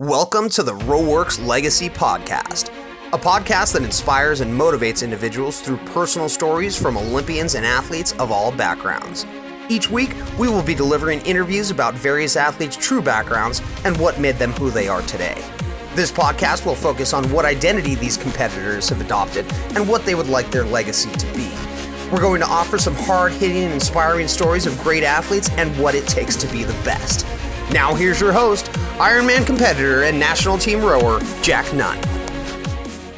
Welcome to the Roworx Legacy Podcast, a podcast that inspires and motivates individuals through personal stories from Olympians and athletes of all backgrounds. Each week, we will be delivering interviews about various athletes' true backgrounds and what made them who they are today. This podcast will focus on what identity these competitors have adopted and what they would like their legacy to be. We're going to offer some hard-hitting and inspiring stories of great athletes and what it takes to be the best. Now here's your host, Ironman competitor and national team rower, Jack Nunn.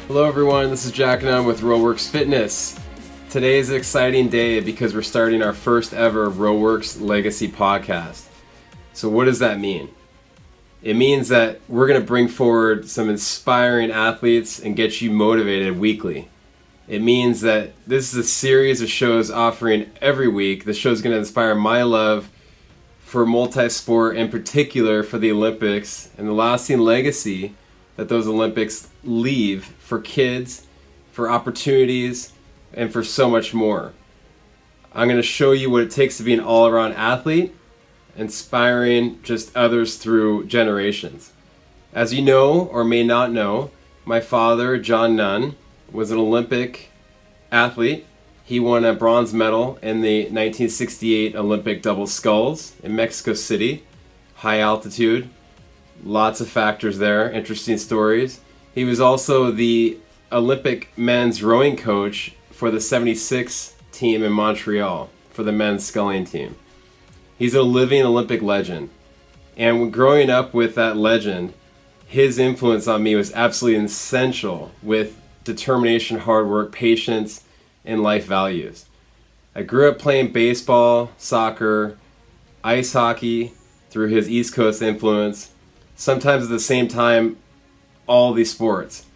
Hello everyone, this is Jack Nunn with Roworx Fitness. Today is an exciting day because we're starting our first ever Roworx Legacy Podcast. So what does that mean? It means that we're going to bring forward some inspiring athletes and get you motivated weekly. It means that this is a series of shows offering every week. The show is going to inspire my love for multi-sport, in particular for the Olympics, and the lasting legacy that those Olympics leave for kids, for opportunities, and for so much more. I'm going to show you what it takes to be an all-around athlete, inspiring just others through generations. As you know, or may not know, my father, John Nunn, was an Olympic athlete. He won a bronze medal in the 1968 Olympic double sculls in Mexico City. High altitude, lots of factors there, interesting stories. He was also the Olympic men's rowing coach for the 76 team in Montreal for the men's sculling team. He's a living Olympic legend. And when growing up with that legend, his influence on me was absolutely essential with determination, hard work, patience, and life values. I grew up playing baseball, soccer, ice hockey through his East Coast influence, sometimes at the same time, all these sports.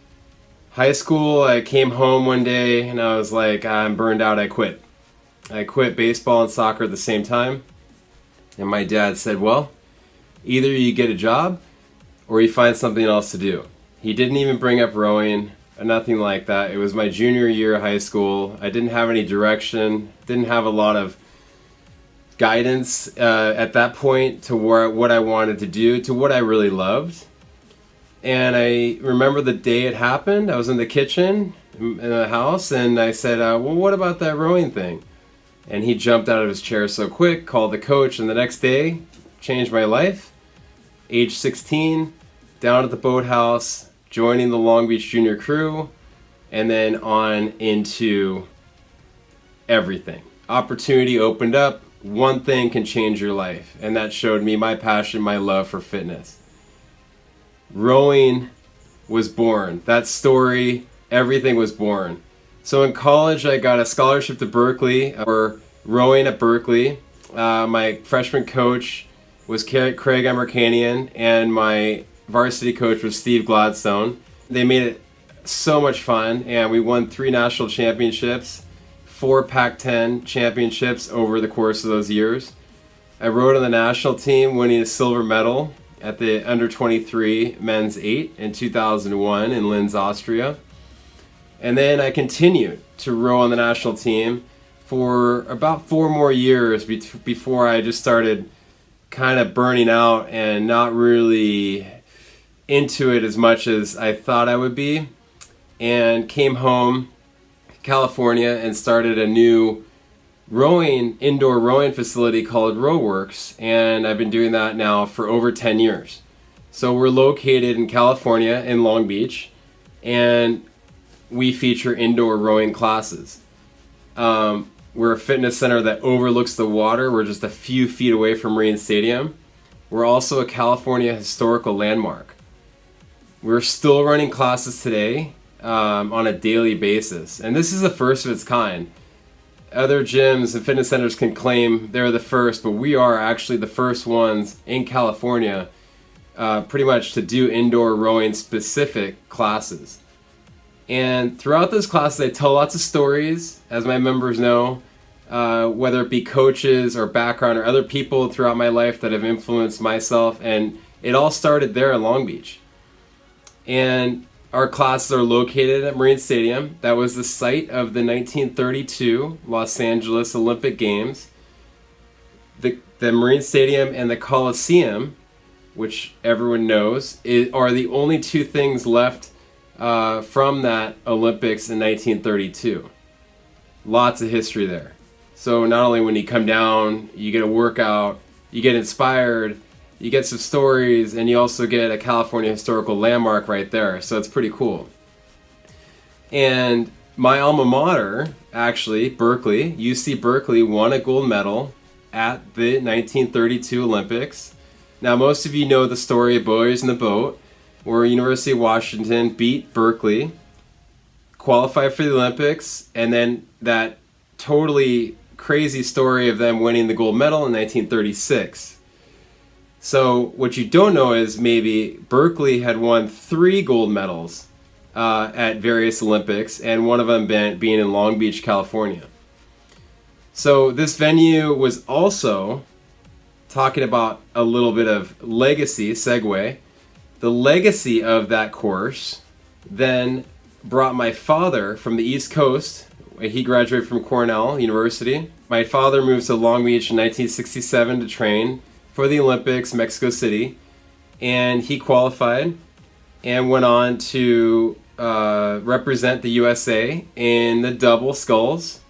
High school, I came home one day and I was like, I'm burned out, I quit. I quit baseball and soccer at the same time. And my dad said, well, either you get a job or you find something else to do. He didn't even bring up rowing. Nothing like that. It was my junior year of high school. I didn't have any direction, didn't have a lot of guidance at that point to what I wanted to do, to what I really loved. And I remember the day it happened. I was in the kitchen in the house and I said, well, what about that rowing thing? And he jumped out of his chair so quick, called the coach, and the next day changed my life. Age 16, down at the boathouse, joining the Long Beach Junior crew, and then on into everything. Opportunity opened up. One thing can change your life, and that showed me my passion, my love for fitness. Rowing was born. That story, everything was born. So in college, I got a scholarship to Berkeley for rowing at Berkeley. My freshman coach was Craig Emerkanian, and my varsity coach was Steve Gladstone. They made it so much fun, and we won 3 national championships, 4 Pac-10 championships over the course of those years. I rowed on the national team, winning a silver medal at the under-23 men's 8 in 2001 in Linz, Austria. And then I continued to row on the national team for about 4 more years before I just started kind of burning out and not really into it as much as I thought I would be, and came home to California and started a new indoor rowing facility called Roworx, and I've been doing that now for over 10 years. So we're located in California in Long Beach, and we feature indoor rowing classes. We're a fitness center that overlooks the water. We're just a few feet away from Marine Stadium. We're also a California historical landmark. We're still running classes today on a daily basis. And this is the first of its kind. Other gyms and fitness centers can claim they're the first, but we are actually the first ones in California pretty much to do indoor rowing specific classes. And throughout those classes, I tell lots of stories, as my members know, whether it be coaches or background or other people throughout my life that have influenced myself. And it all started there in Long Beach. And our classes are located at Marine Stadium. That was the site of the 1932 Los Angeles Olympic Games. The Marine Stadium and the Coliseum which everyone knows, are the only two things left from that Olympics in 1932. Lots of history there. So not only when you come down, you get a workout, you get inspired, you get some stories, and you also get a California historical landmark right there. So it's pretty cool. And my alma mater, actually, Berkeley, UC Berkeley, won a gold medal at the 1932 Olympics. Now, most of you know the story of Boys in the Boat, where University of Washington beat Berkeley, qualified for the Olympics, and then that totally crazy story of them winning the gold medal in 1936. So what you don't know is maybe Berkeley had won 3 gold medals at various Olympics, and one of them being in Long Beach, California. So this venue was also, talking about a little bit of legacy, segue, the legacy of that course then brought my father from the East Coast. He graduated from Cornell University. My father moved to Long Beach in 1967 to train for the Olympics, Mexico City, and he qualified and went on to represent the USA in the double sculls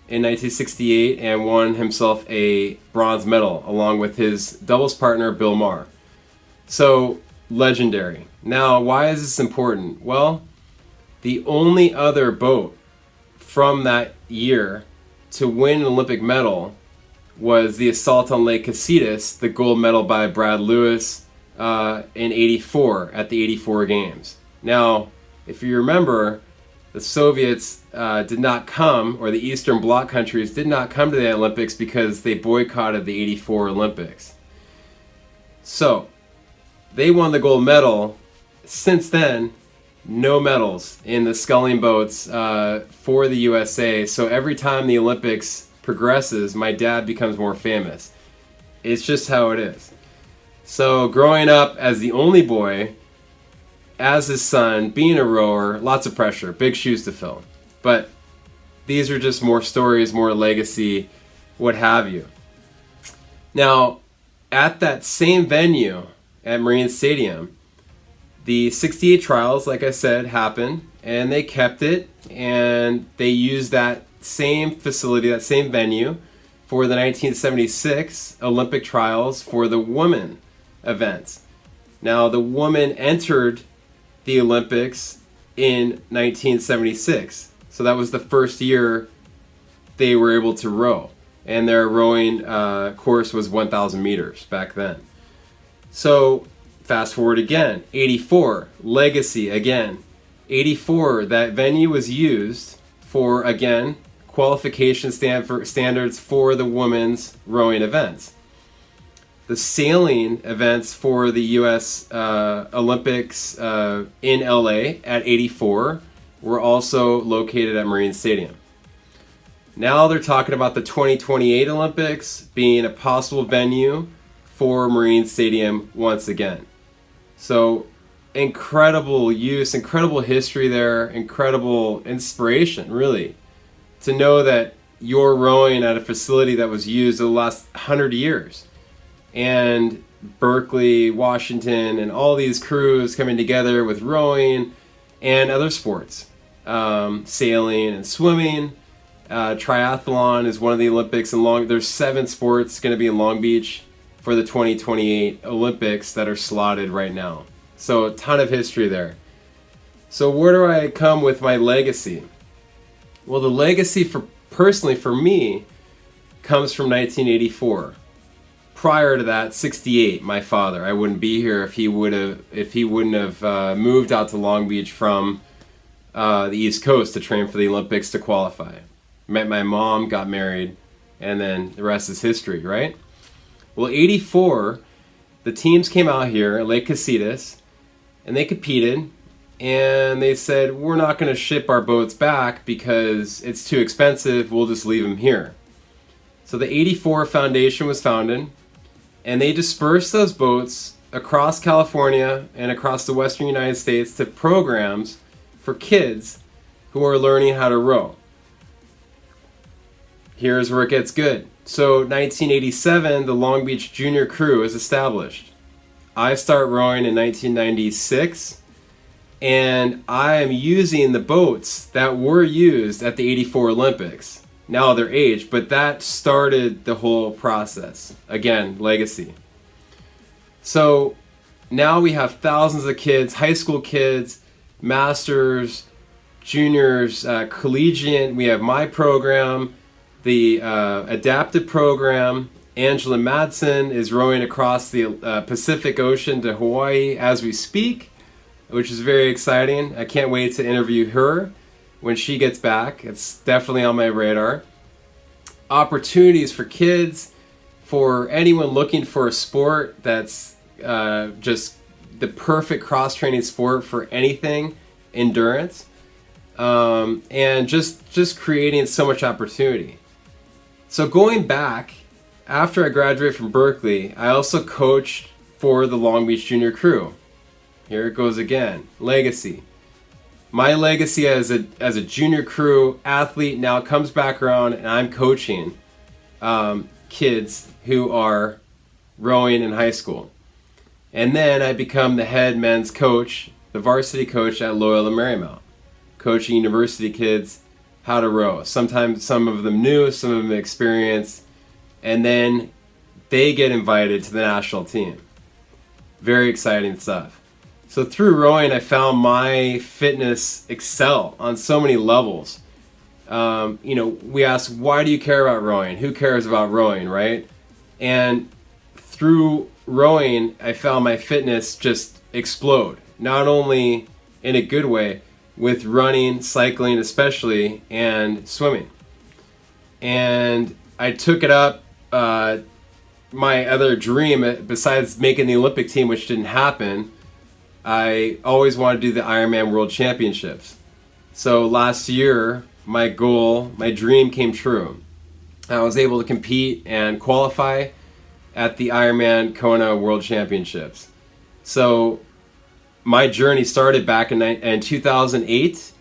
in 1968 and won himself a bronze medal along with his doubles partner Bill Maher. So legendary. Now, why is this important? Well, the only other boat from that year to win an Olympic medal was the assault on Lake Casitas, the gold medal by Brad Lewis in 84 at the 84 Games. Now, if you remember, the Soviets did not come, or the Eastern Bloc countries did not come to the Olympics because they boycotted the 84 Olympics. So, they won the gold medal. Since then, no medals in the sculling boats for the USA. So every time the Olympics progresses, my dad becomes more famous. It's just how it is. So growing up as the only boy, as his son, being a rower, lots of pressure, big shoes to fill. But these are just more stories, more legacy, what have you. Now, at that same venue at Marine Stadium, the 68 trials, like I said, happened, and they kept it, and they used that same facility, that same venue, for the 1976 Olympic trials for the women events. Now, the women entered the Olympics in 1976, so that was the first year they were able to row, and their rowing course was 1,000 meters back then. So fast forward again, 84, legacy again. 84, that venue was used for, again, qualification standards for the women's rowing events. The sailing events for the U.S. Olympics in LA at 84 were also located at Marine Stadium. Now they're talking about the 2028 Olympics being a possible venue for Marine Stadium once again. So incredible use, incredible history there, incredible inspiration, really, to know that you're rowing at a facility that was used the last 100 years. And Berkeley, Washington, and all these crews coming together with rowing and other sports, sailing and swimming. Triathlon is one of the Olympics, and there's 7 sports going to be in Long Beach for the 2028 Olympics that are slotted right now. So a ton of history there. So where do I come with my legacy? Well, the legacy personally for me comes from 1984. Prior to that, 68, my father. I wouldn't be here if he wouldn't have moved out to Long Beach from the East Coast to train for the Olympics to qualify. Met my mom, got married, and then the rest is history, right? Well, 84, the teams came out here at Lake Casitas, and they competed, and they said, we're not going to ship our boats back because it's too expensive, we'll just leave them here. So the 84 Foundation was founded, and they dispersed those boats across California and across the western United States to programs for kids who are learning how to row. Here's where it gets good. So 1987, the Long Beach Junior Crew is established. I start rowing in 1996, and I am using the boats that were used at the 84 Olympics. Now they're aged, but that started the whole process. Again, legacy. So now we have thousands of kids, high school kids, masters, juniors, collegiate. We have my program, the adaptive program. Angela Madsen is rowing across the Pacific Ocean to Hawaii as we speak, which is very exciting. I can't wait to interview her when she gets back. It's definitely on my radar. Opportunities for kids, for anyone looking for a sport that's just the perfect cross-training sport for anything, endurance, and just creating so much opportunity. So going back, after I graduated from Berkeley, I also coached for the Long Beach Junior Crew. Here it goes again, legacy. My legacy as a junior crew athlete now comes back around, and I'm coaching kids who are rowing in high school. And then I become the head men's coach, the varsity coach at Loyola Marymount, coaching university kids how to row. Sometimes some of them new, some of them experienced, and then they get invited to the national team. Very exciting stuff. So through rowing, I found my fitness excel on so many levels. We ask, why do you care about rowing? Who cares about rowing, right? And through rowing, I found my fitness just explode. Not only in a good way, with running, cycling especially, and swimming. And I took it up. My other dream, besides making the Olympic team, which didn't happen, I always wanted to do the Ironman World Championships. So last year, my dream came true. I was able to compete and qualify at the Ironman Kona World Championships. So my journey started back in 2008.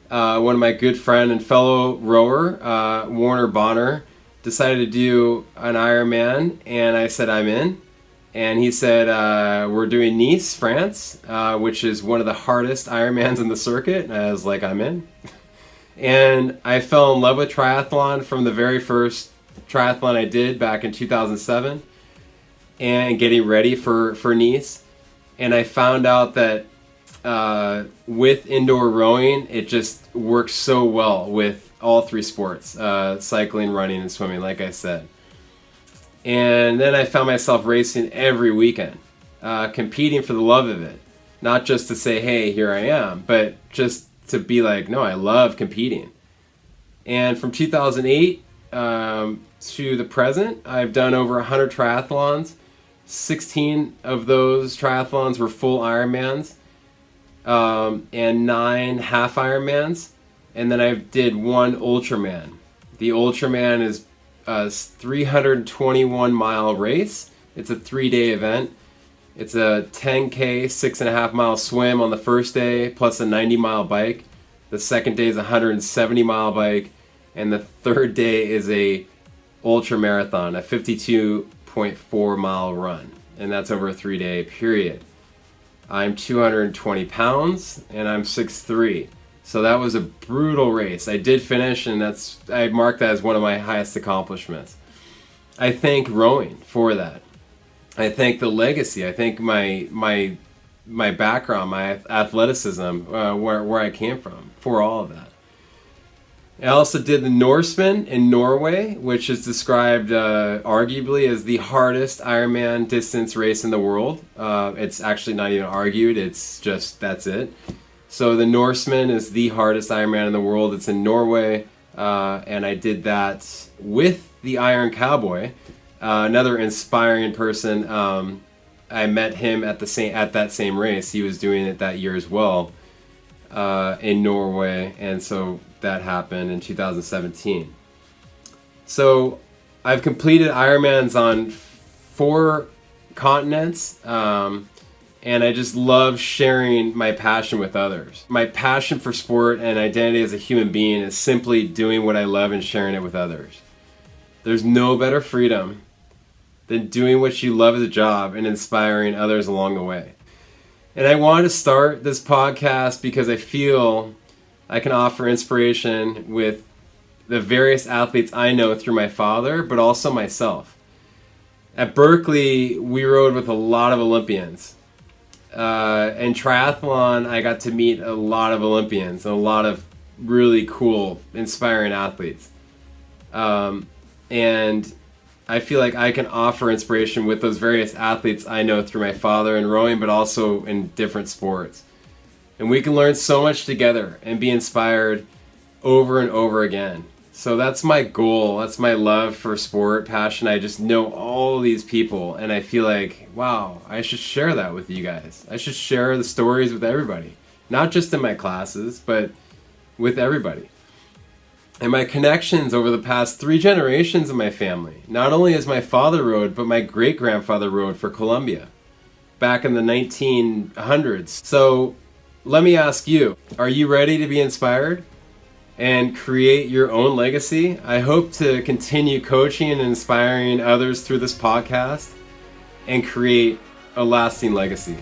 One of my good friend and fellow rower, Warner Bonner, decided to do an Ironman, and I said I'm in. And he said, we're doing Nice, France, which is one of the hardest Ironmans in the circuit. And I was like, I'm in. And I fell in love with triathlon from the very first triathlon I did back in 2007 and getting ready for Nice. And I found out that with indoor rowing, it just works so well with all three sports, cycling, running, and swimming, like I said. And then I found myself racing every weekend, competing for the love of it. Not just to say, hey, here I am, but just to be like, no, I love competing. And from 2008 to the present, I've done over 100 triathlons. 16 of those triathlons were full Ironmans, and 9 half Ironmans. And then I did one Ultraman. The Ultraman is a 321 mile race. It's a 3-day event. It's a 10K, 6.5 mile swim on the first day, plus a 90 mile bike. The second day is a 170 mile bike. And the third day is a ultra marathon, a 52.4 mile run. And that's over a 3-day period. I'm 220 pounds and I'm 6'3". So that was a brutal race. I did finish, and I marked that as one of my highest accomplishments. I thank rowing for that. I thank the legacy. I thank my background, my athleticism, where I came from, for all of that. I also did the Norseman in Norway, which is described arguably as the hardest Ironman distance race in the world. It's actually not even argued. It's just, that's it. So the Norseman is the hardest Ironman in the world. It's in Norway, and I did that with the Iron Cowboy, another inspiring person. I met him at that same race. He was doing it that year as well in Norway, and so that happened in 2017. So I've completed Ironmans on 4 continents. And I just love sharing my passion with others. My passion for sport and identity as a human being is simply doing what I love and sharing it with others. There's no better freedom than doing what you love as a job and inspiring others along the way. And I wanted to start this podcast because I feel I can offer inspiration with the various athletes I know through my father, but also myself. At Berkeley, we rode with a lot of Olympians. And triathlon, I got to meet a lot of Olympians and a lot of really cool, inspiring athletes. And I feel like I can offer inspiration with those various athletes I know through my father in rowing, but also in different sports. And we can learn so much together and be inspired over and over again. So that's my goal. That's my love for sport, passion. I just know all these people, and I feel like, wow, I should share that with you guys. I should share the stories with everybody, not just in my classes, but with everybody. And my connections over the past 3 generations of my family, not only as my father rode, but my great-grandfather rode for Columbia back in the 1900s. So let me ask you, are you ready to be inspired and create your own legacy? I hope to continue coaching and inspiring others through this podcast and create a lasting legacy.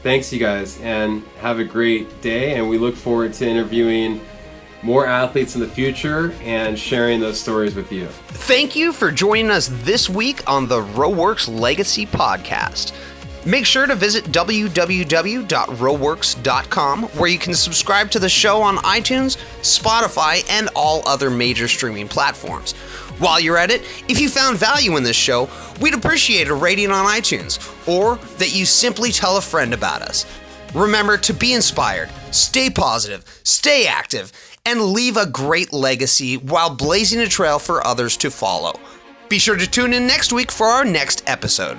Thanks, you guys, and have a great day. And we look forward to interviewing more athletes in the future and sharing those stories with you. Thank you for joining us this week on the Roworx Legacy Podcast. Make sure to visit www.roworx.com, where you can subscribe to the show on iTunes, Spotify, and all other major streaming platforms. While you're at it, if you found value in this show, we'd appreciate a rating on iTunes, or that you simply tell a friend about us. Remember to be inspired, stay positive, stay active, and leave a great legacy while blazing a trail for others to follow. Be sure to tune in next week for our next episode.